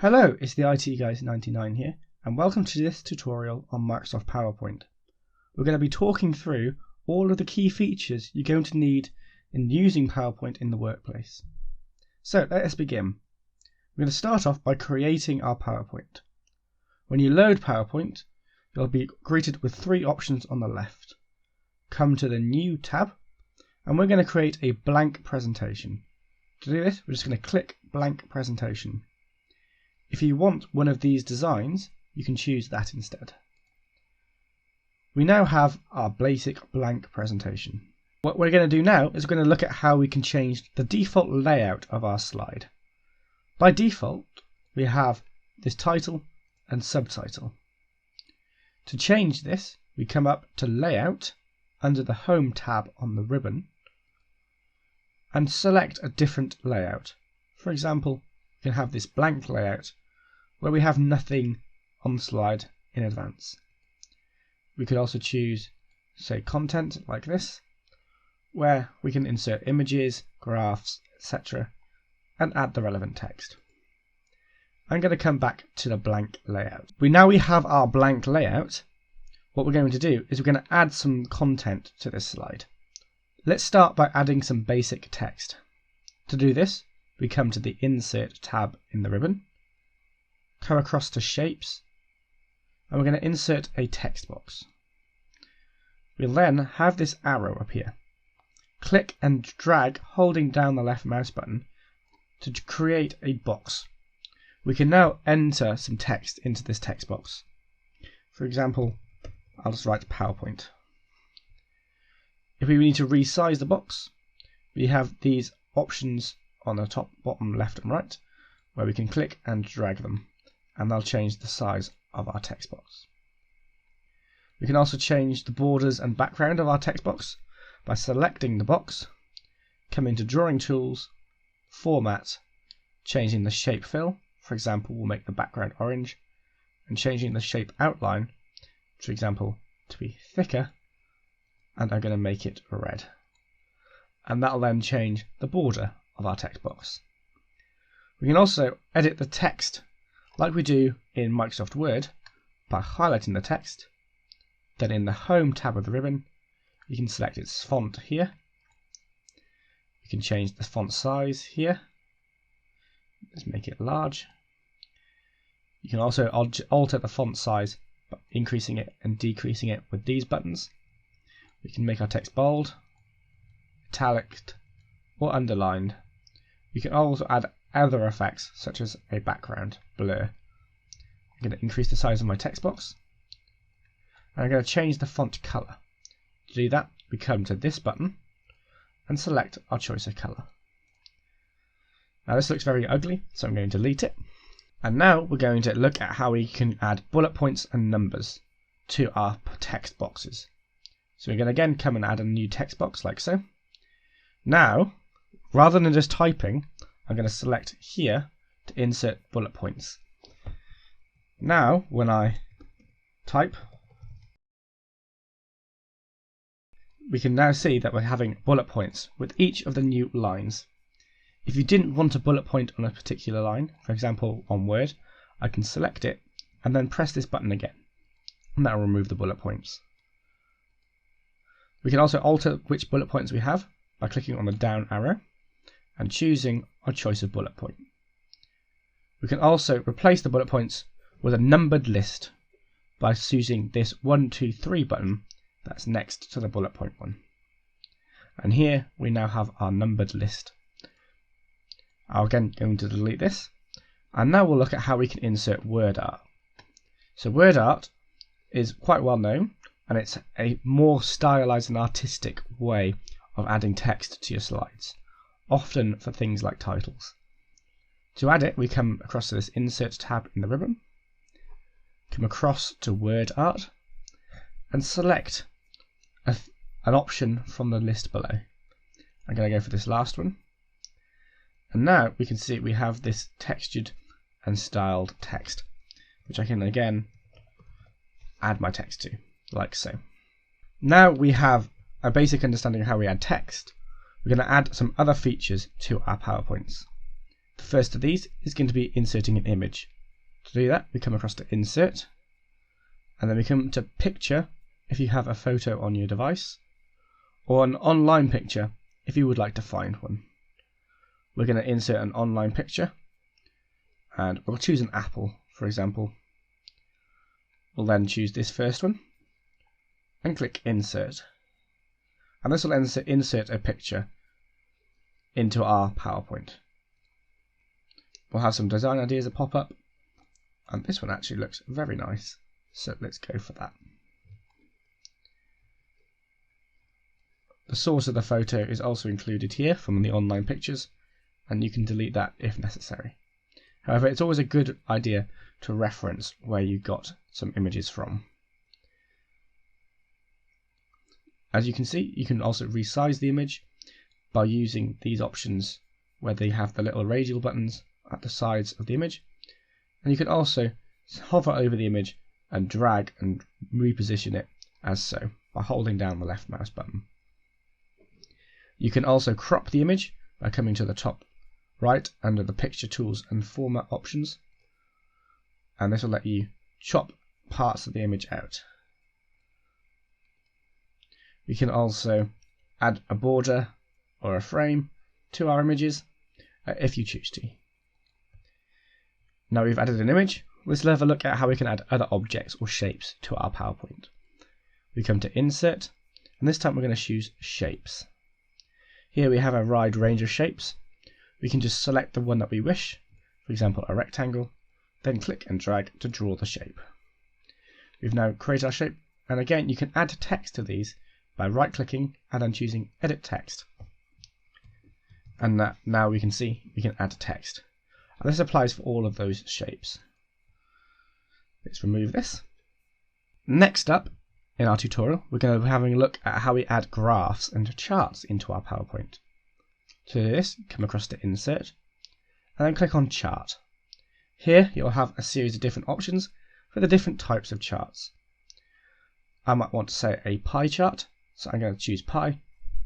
Hello, it's the IT Guys 99 here, and welcome to this tutorial on Microsoft PowerPoint. We're going to be talking through all of the key features you're going to need in using PowerPoint in the workplace. So let us begin. We're going to start off by creating our PowerPoint. When you load PowerPoint, you'll be greeted with three options on the left. Come to the New tab, and we're going to create a blank presentation. To do this, we're just going to click Blank Presentation. If you want one of these designs, you can choose that instead. We now have our basic blank presentation. What we're going to do now is we're going to look at how we can change the default layout of our slide. By default, we have this title and subtitle. To change this, we come up to Layout under the Home tab on the ribbon and select a different layout. For example, we can have this blank layout where we have nothing on the slide in advance. We could also choose, say, content like this, where we can insert images, graphs, etc. and add the relevant text. I'm going to come back to the blank layout. Now we have our blank layout. What we're going to do is we're going to add some content to this slide. Let's start by adding some basic text. To do this, we come to the Insert tab in the ribbon, come across to Shapes, and we're going to insert a text box. We'll then have this arrow appear. Click and drag holding down the left mouse button to create a box. We can now enter some text into this text box. For example, I'll just write PowerPoint. If we need to resize the box, we have these options on the top, bottom, left and right, where we can click and drag them, and they'll change the size of our text box. We can also change the borders and background of our text box by selecting the box, coming to Drawing Tools, Format, changing the shape fill. For example, we'll make the background orange, and changing the shape outline, for example, to be thicker, and I'm going to make it red. And that'll then change the border of our text box. We can also edit the text like we do in Microsoft Word by highlighting the text. Then in the Home tab of the ribbon, you can select its font here. You can change the font size here. Let's make it large. You can also alter the font size by increasing it and decreasing it with these buttons. We can make our text bold, italic, or underlined. You can also add other effects such as a background blur. I'm going to increase the size of my text box, and I'm going to change the font color. To do that, we come to this button and select our choice of color. Now this looks very ugly, so I'm going to delete it. And now we're going to look at how we can add bullet points and numbers to our text boxes. So we're going to again come and add a new text box like so. Now, rather than just typing, I'm going to select here to insert bullet points. Now, when I type, we can now see that we're having bullet points with each of the new lines. If you didn't want a bullet point on a particular line, for example on Word, I can select it and then press this button again, and that will remove the bullet points. We can also alter which bullet points we have by clicking on the down arrow and choosing our choice of bullet point. We can also replace the bullet points with a numbered list by choosing this 1, 2, 3 button that's next to the bullet point one. And here we now have our numbered list. I'm again going to delete this, and now we'll look at how we can insert WordArt. So WordArt is quite well known, and it's a more stylized and artistic way of adding text to your slides, often for things like titles. To add it, we come across to this Insert tab in the ribbon, come across to WordArt, and select an option from the list below. I'm going to go for this last one. And now we can see we have this textured and styled text, which I can again add my text to, like so. Now we have a basic understanding of how we add text. We're going to add some other features to our PowerPoints. The first of these is going to be inserting an image. To do that, we come across to Insert, and then we come to Picture if you have a photo on your device, or an online picture if you would like to find one. We're going to insert an online picture, and we'll choose an apple, for example. We'll then choose this first one, and click Insert. And this will insert a picture into our PowerPoint. We'll have some design ideas that pop up, and this one actually looks very nice, so let's go for that. The source of the photo is also included here from the online pictures, and you can delete that if necessary. However, it's always a good idea to reference where you got some images from. As you can see, you can also resize the image by using these options where they have the little radial buttons at the sides of the image, and you can also hover over the image and drag and reposition it as so by holding down the left mouse button. You can also crop the image by coming to the top right under the Picture Tools and Format options, and this will let you chop parts of the image out. We can also add a border or a frame to our images if you choose to. Now we've added an image, let's have a look at how we can add other objects or shapes to our PowerPoint. We come to Insert, and this time we're going to choose Shapes. Here we have a wide range of shapes. We can just select the one that we wish, for example a rectangle, then click and drag to draw the shape. We've now created our shape, and again you can add text to these by right clicking and then choosing Edit Text. And now we can see we can add text. And this applies for all of those shapes. Let's remove this. Next up in our tutorial, we're going to be having a look at how we add graphs and charts into our PowerPoint. To do this, come across to Insert, and then click on Chart. Here you'll have a series of different options for the different types of charts. I might want to say a pie chart, so I'm going to choose pie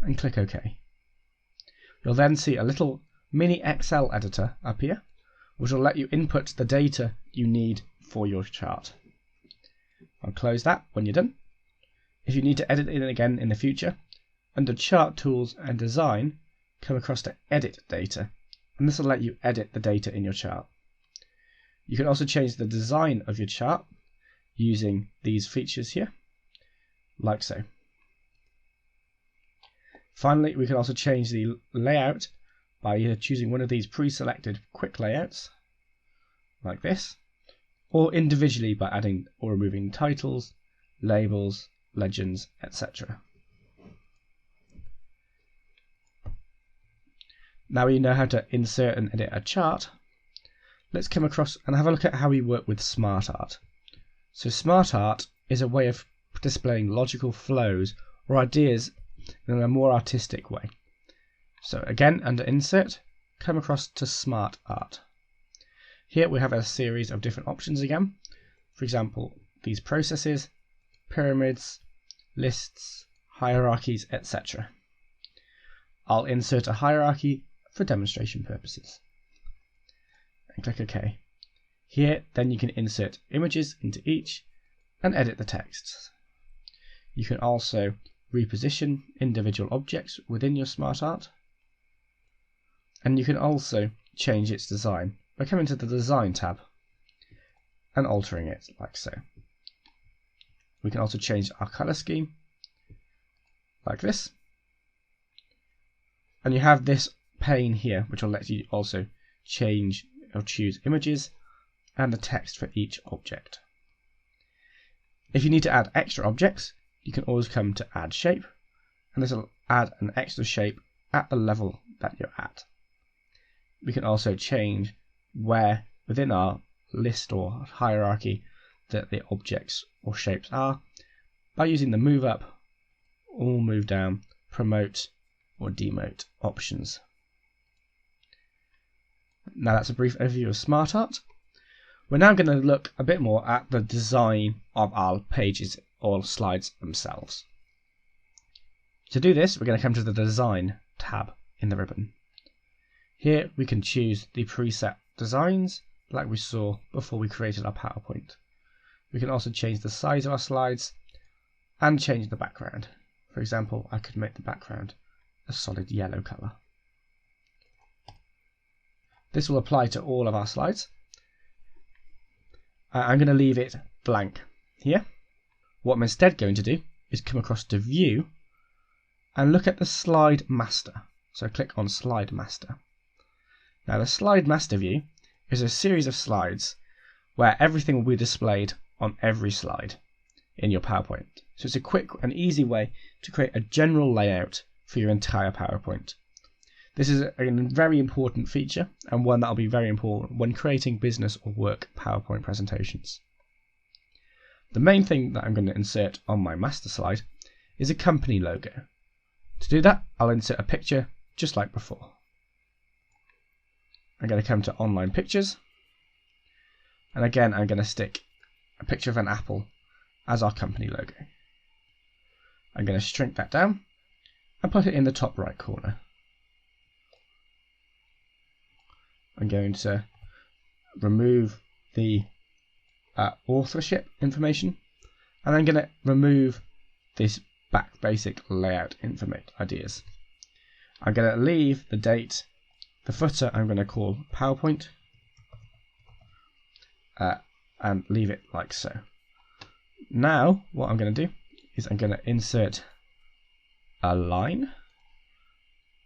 and click OK. You'll then see a little mini Excel editor up here, which will let you input the data you need for your chart. I'll close that when you're done. If you need to edit it again in the future, under Chart Tools and Design, come across to Edit Data, and this will let you edit the data in your chart. You can also change the design of your chart using these features here, like so. Finally, we can also change the layout by either choosing one of these pre-selected quick layouts, like this, or individually by adding or removing titles, labels, legends, etc. Now we know how to insert and edit a chart. Let's come across and have a look at how we work with SmartArt. So SmartArt is a way of displaying logical flows or ideas in a more artistic way. So again, under Insert, come across to SmartArt. Here we have a series of different options again. For example, these processes, pyramids, lists, hierarchies, etc. I'll insert a hierarchy for demonstration purposes. And click OK. Here then you can insert images into each and edit the texts. You can also reposition individual objects within your SmartArt, and you can also change its design by coming to the Design tab and altering it like so. We can also change our color scheme like this, and you have this pane here which will let you also change or choose images and the text for each object. If you need to add extra objects, you can always come to Add Shape, and this will add an extra shape at the level that you're at. We can also change where within our list or hierarchy that the objects or shapes are by using the Move Up or Move Down, Promote or Demote options. Now that's a brief overview of SmartArt. We're now going to look a bit more at the design of our pages or slides themselves. To do this, we're going to come to the Design tab in the ribbon. Here we can choose the preset designs like we saw before we created our PowerPoint. We can also change the size of our slides and change the background. For example, I could make the background a solid yellow colour. This will apply to all of our slides. I'm going to leave it blank here. What I'm instead going to do is come across to View and look at the Slide Master. So click on Slide Master. Now the Slide Master view is a series of slides where everything will be displayed on every slide in your PowerPoint. So it's a quick and easy way to create a general layout for your entire PowerPoint. This is a very important feature and one that will be very important when creating business or work PowerPoint presentations. The main thing that I'm going to insert on my master slide is a company logo. To do that, I'll insert a picture just like before. I'm going to come to Online Pictures, and again I'm going to stick a picture of an apple as our company logo. I'm going to shrink that down and put it in the top right corner. I'm going to remove the authorship information, and I'm going to remove this basic layout ideas. I'm going to leave the date. The footer I'm going to call PowerPoint and leave it like so. Now what I'm going to do is I'm going to insert a line.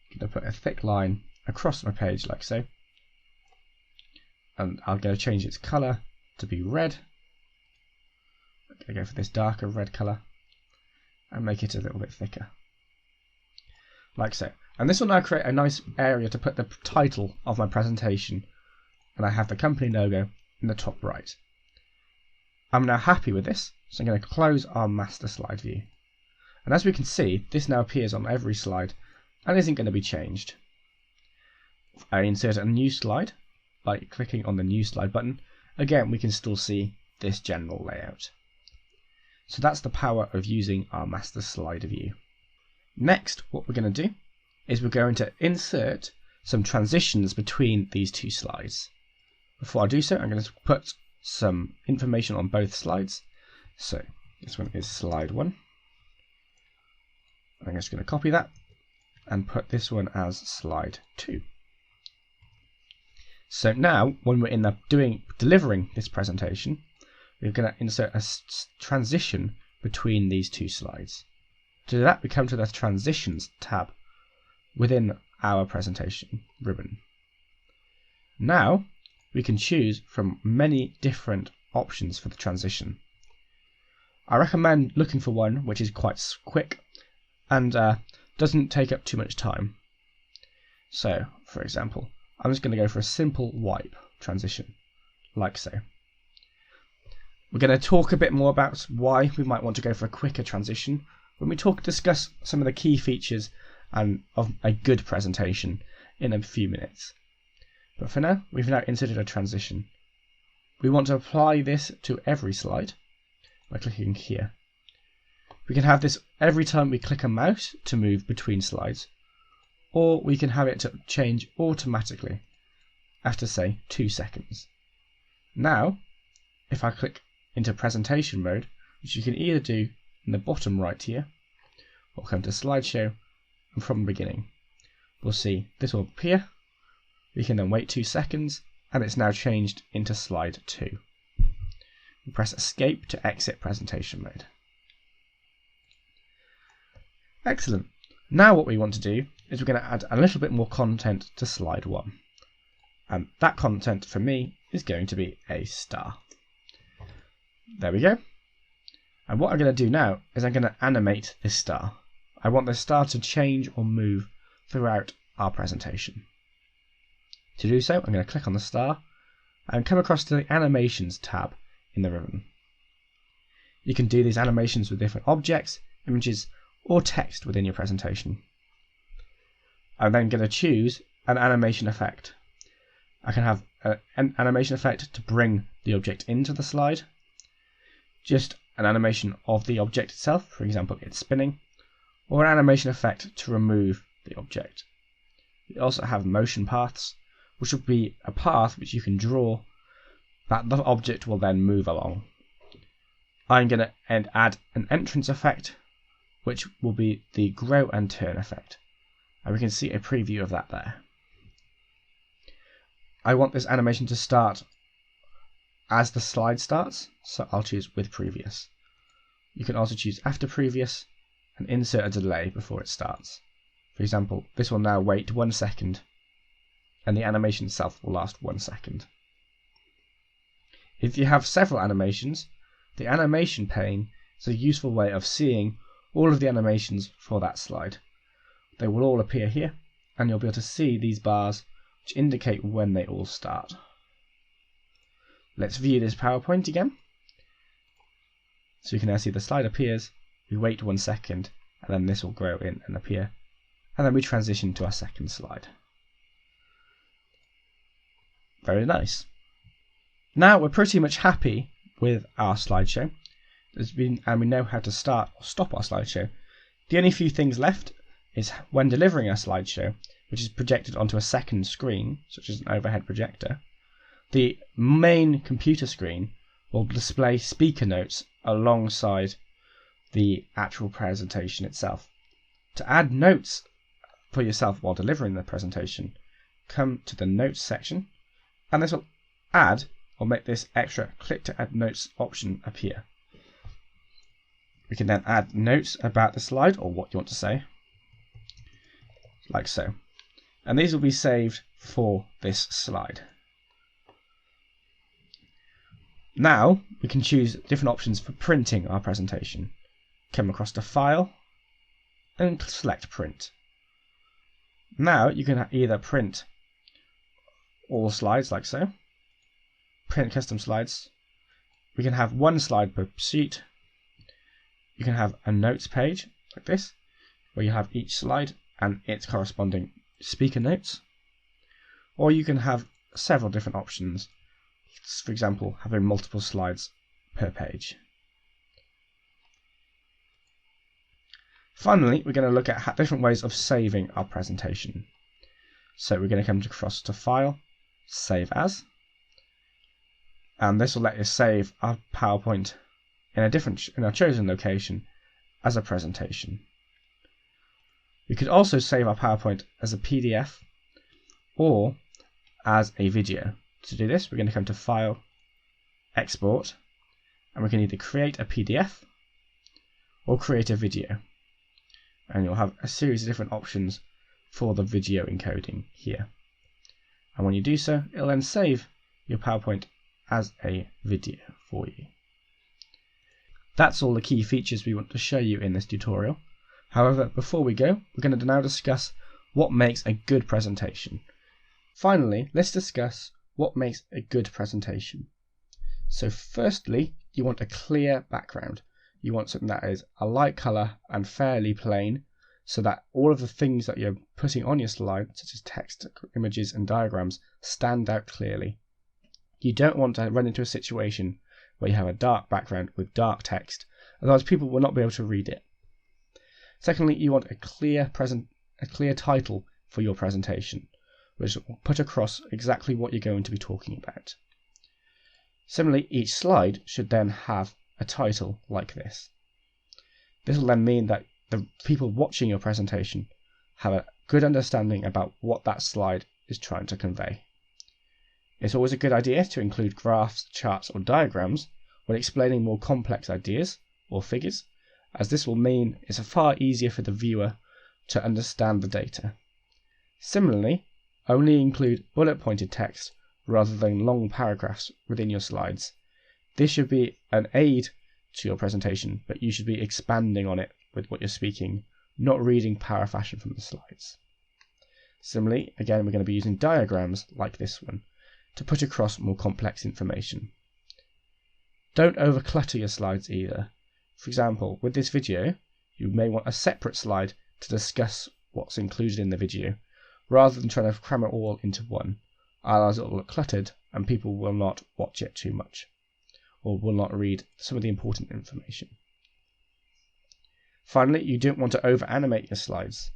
I'm going to put a thick line across my page like so. And I'm going to change its colour to be red. I'm going to go for this darker red colour and make it a little bit thicker. Like so. And this will now create a nice area to put the title of my presentation. And I have the company logo in the top right. I'm now happy with this, so I'm going to close our master slide view. And as we can see, this now appears on every slide and isn't going to be changed. I insert a new slide by clicking on the new slide button. Again, we can still see this general layout. So that's the power of using our master slide view. Next, what we're going to do is we're going to insert some transitions between these two slides. Before I do so, I'm going to put some information on both slides. So this one is slide 1. I'm just going to copy that and put this one as slide 2. So now, when we're in the delivering this presentation, we're going to insert a transition between these two slides. To do that, we come to the Transitions tab within our presentation ribbon. Now, we can choose from many different options for the transition. I recommend looking for one which is quite quick and doesn't take up too much time. So, for example, I'm just going to go for a simple wipe transition, like so. We're going to talk a bit more about why we might want to go for a quicker transition when we discuss some of the key features of a good presentation in a few minutes. But for now, we've now inserted a transition. We want to apply this to every slide by clicking here. We can have this every time we click a mouse to move between slides, or we can have it to change automatically after, say, 2 seconds. Now, if I click into presentation mode, which you can either do in the bottom right here, or come to slideshow, and from the beginning, we'll see this will appear. We can then wait 2 seconds, and it's now changed into slide 2. We press escape to exit presentation mode. Excellent. Now what we want to do is we're going to add a little bit more content to slide 1. And that content for me is going to be a star. There we go. And what I'm going to do now is I'm going to animate this star. I want the star to change or move throughout our presentation. To do so, I'm going to click on the star and come across to the Animations tab in the ribbon. You can do these animations with different objects, images, or text within your presentation. I'm then going to choose an animation effect. I can have an animation effect to bring the object into the slide, just an animation of the object itself, for example, it's spinning, or an animation effect to remove the object. You also have motion paths, which will be a path which you can draw that the object will then move along. I'm going to add an entrance effect, which will be the grow and turn effect. And we can see a preview of that there. I want this animation to start as the slide starts, so I'll choose with previous. You can also choose after previous and insert a delay before it starts. For example, this will now wait 1 second and the animation itself will last 1 second. If you have several animations, the animation pane is a useful way of seeing all of the animations for that slide. They will all appear here, and you'll be able to see these bars which indicate when they all start. Let's view this PowerPoint again. So you can now see the slide appears, we wait 1 second, and then this will grow in and appear, and then we transition to our second slide. Very nice. Now we're pretty much happy with our slideshow. And we know how to start or stop our slideshow. The only few things left is when delivering our slideshow, which is projected onto a second screen, such as an overhead projector, the main computer screen will display speaker notes alongside the actual presentation itself. To add notes for yourself while delivering the presentation, come to the notes section, and this will add or make this extra click to add notes option appear. We can then add notes about the slide or what you want to say, like so. And these will be saved for this slide. Now we can choose different options for printing our presentation. Come across to File and select Print. Now you can either print all slides like so, print custom slides. We can have one slide per sheet. You can have a notes page like this, where you have each slide and its corresponding speaker notes. Or you can have several different options, for example, having multiple slides per page. Finally, we're going to look at different ways of saving our presentation. So we're going to come across to File, Save As, and this will let us save our PowerPoint in our chosen location as a presentation. We could also save our PowerPoint as a PDF or as a video. To do this, we're going to come to File, Export, and we can either create a PDF or create a video. And you'll have a series of different options for the video encoding here. And when you do so, it'll then save your PowerPoint as a video for you. That's all the key features we want to show you in this tutorial. However, before we go, we're going to now discuss what makes a good presentation. Finally, let's discuss what makes a good presentation. So firstly, you want a clear background. You want something that is a light colour and fairly plain, so that all of the things that you're putting on your slide, such as text, images and diagrams, stand out clearly. You don't want to run into a situation where you have a dark background with dark text, otherwise people will not be able to read it. Secondly, you want a clear title for your presentation, which will put across exactly what you're going to be talking about. Similarly, each slide should then have a title like this. This will then mean that the people watching your presentation have a good understanding about what that slide is trying to convey. It's always a good idea to include graphs, charts or diagrams when explaining more complex ideas or figures, as this will mean it's far easier for the viewer to understand the data. Similarly, only include bullet pointed text rather than long paragraphs within your slides. This should be an aid to your presentation, but you should be expanding on it with what you're speaking, not reading paraphrasing from the slides. Similarly, again, we're going to be using diagrams like this one to put across more complex information. Don't overclutter your slides either. For example, with this video, you may want a separate slide to discuss what's included in the video, rather than trying to cram it all into one, otherwise it will look cluttered and people will not watch it too much, or will not read some of the important information. Finally, you don't want to over-animate your slides.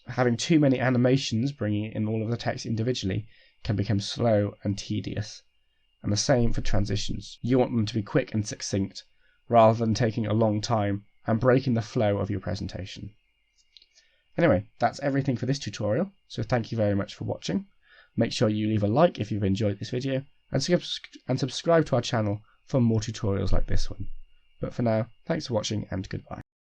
having too many animations bringing in all of the text individually can become slow and tedious. And the same for transitions. You want them to be quick and succinct, rather than taking a long time and breaking the flow of your presentation. Anyway, that's everything for this tutorial, so thank you very much for watching. Make sure you leave a like if you've enjoyed this video, and subscribe to our channel for more tutorials like this one. But for now, thanks for watching and goodbye.